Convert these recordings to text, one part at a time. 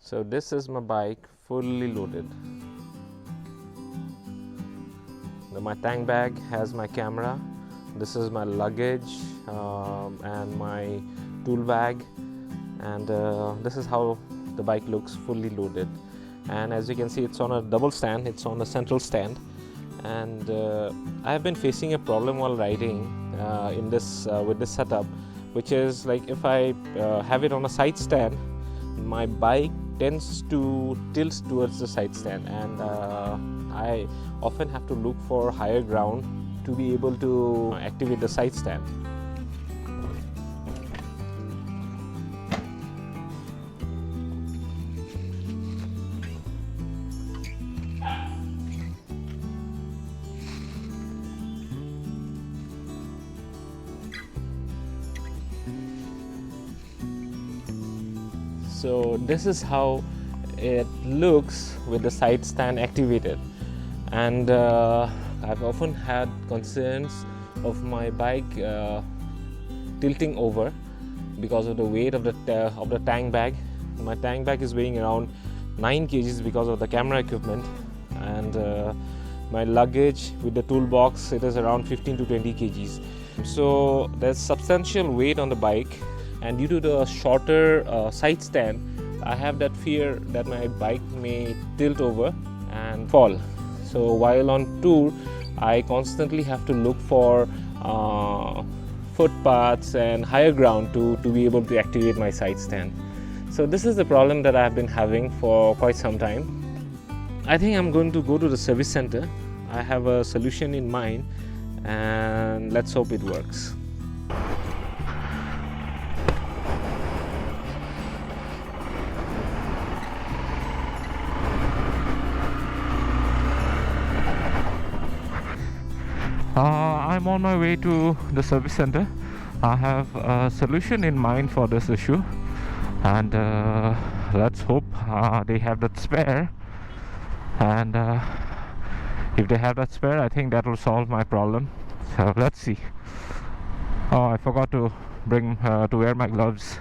So this is my bike fully loaded. My tank bag has my camera. This is my luggage and my tool bag, and this is how the bike looks fully loaded. And as you can see, it's on a double stand, it's on a central stand, and I have been facing a problem while riding in this with this setup, which is like if I have it on a side stand, my bike tends to tilt towards the side stand, and I often have to look for higher ground to be able to activate the side stand. So this is how it looks with the side stand activated, and I've often had concerns of my bike tilting over because of the weight of the tank bag. My tank bag is weighing around 9 kgs because of the camera equipment, and my luggage with the toolbox, it is around 15 to 20 kgs. So there's substantial weight on the bike, and due to the shorter side stand, I have that fear that my bike may tilt over and fall. So while on tour, I constantly have to look for footpaths and higher ground to be able to activate my side stand. So this is the problem that I have been having for quite some time. I think I'm going to go to the service center. I have a solution in mind, and let's hope it works. I'm on my way to the service center. I have a solution in mind for this issue, and let's hope they have that spare. And if they have that spare, I think that will solve my problem. So let's see. Oh, I forgot to bring to wear my gloves.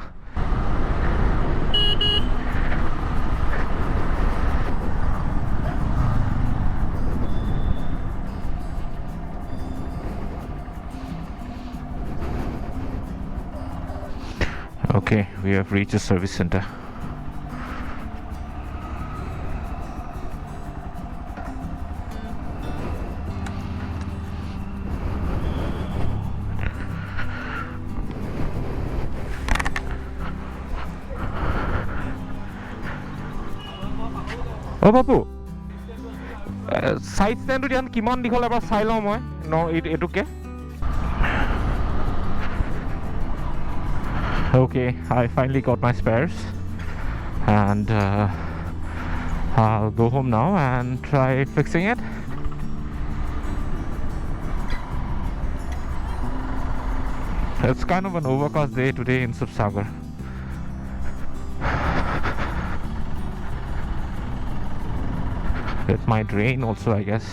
Okay, we have reached the service center. Oh, Bapu, side stand to jan kiman dikhol ebar sai lom moi no etuke. Okay, I finally got my spares, and I'll go home now and try fixing it. It's kind of an overcast day today in Subsagar. It might rain also, I guess.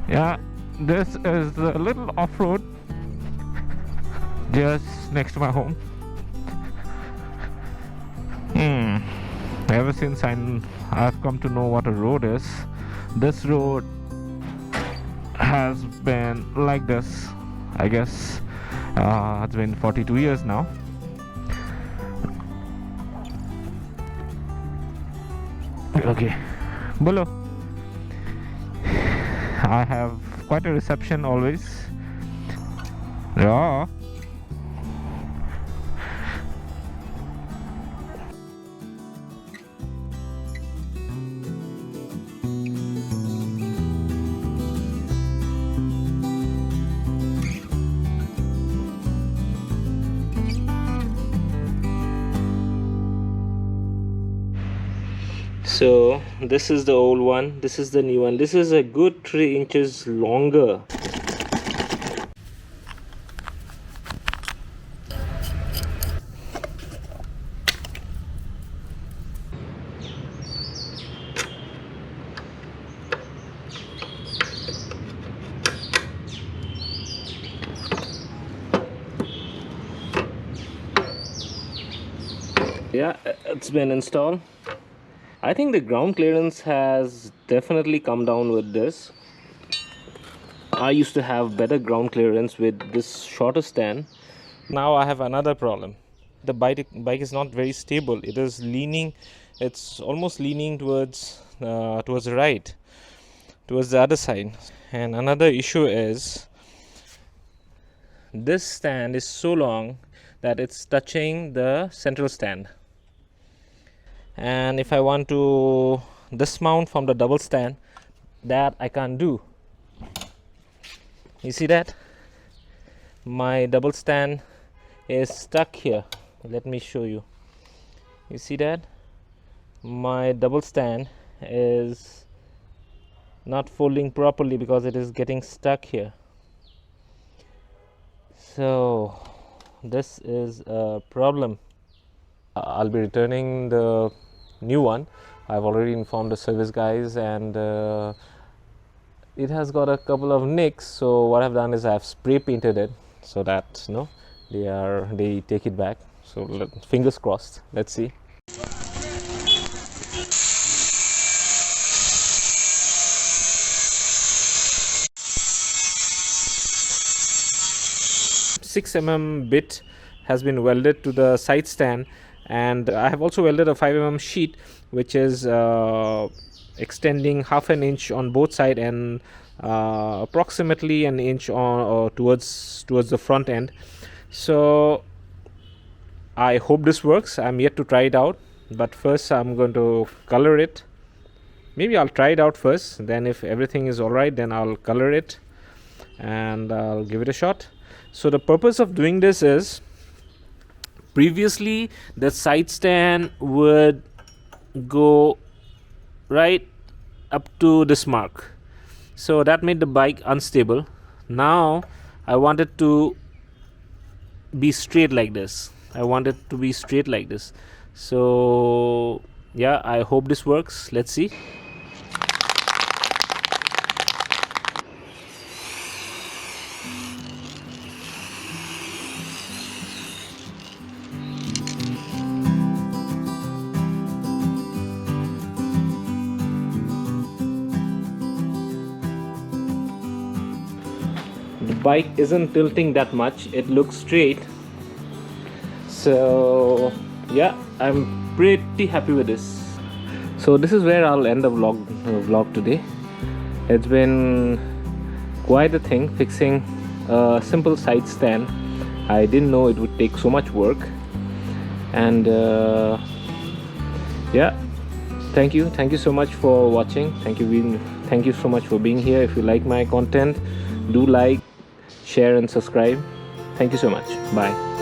Yeah, this is a little off-road just next to my home. Ever since I've come to know what a road is, this road has been like this, I guess. It's been 42 years now. Okay, Bolo. I have quite a reception always. Yeah. So this is the old one, this is the new one. This is a good 3 inches longer. Yeah, it's been installed. I think the ground clearance has definitely come down with this. I used to have better ground clearance with this shorter stand. Now I have another problem. The bike is not very stable. It is leaning, it's almost leaning towards the right, towards the other side. And another issue is this stand is so long that it's touching the central stand. And if I want to dismount from the double stand, that I can't do. You see that? My double stand is stuck here. Let me show you. You see that? My double stand is not folding properly because it is getting stuck here. So this is a problem. I'll be returning the new one. I've already informed the service guys, and it has got a couple of nicks. So what I've done is I've spray painted it so that they take it back. So fingers crossed. Let's see. Six mm bit has been welded to the side stand, and I have also welded a 5 mm sheet which is extending half an inch on both sides and approximately an inch on towards the front end. So I hope this works. I'm yet to try it out, but first I'm going to color it. Maybe I'll try it out first, then if everything is alright, then I'll color it and I'll give it a shot. So the purpose of doing this is, previously the side stand would go right up to this mark, so that made the bike unstable. Now I want it to be straight like this. So yeah, I hope this works. Let's see. The bike isn't tilting that much, it looks straight. So yeah, I'm pretty happy with this. So this is where I'll end the vlog today. It's been quite a thing fixing a simple side stand. I didn't know it would take so much work. And yeah, thank you so much for watching. Thank you so much for being here. If you like my content, do like, share and subscribe. Thank you so much. Bye.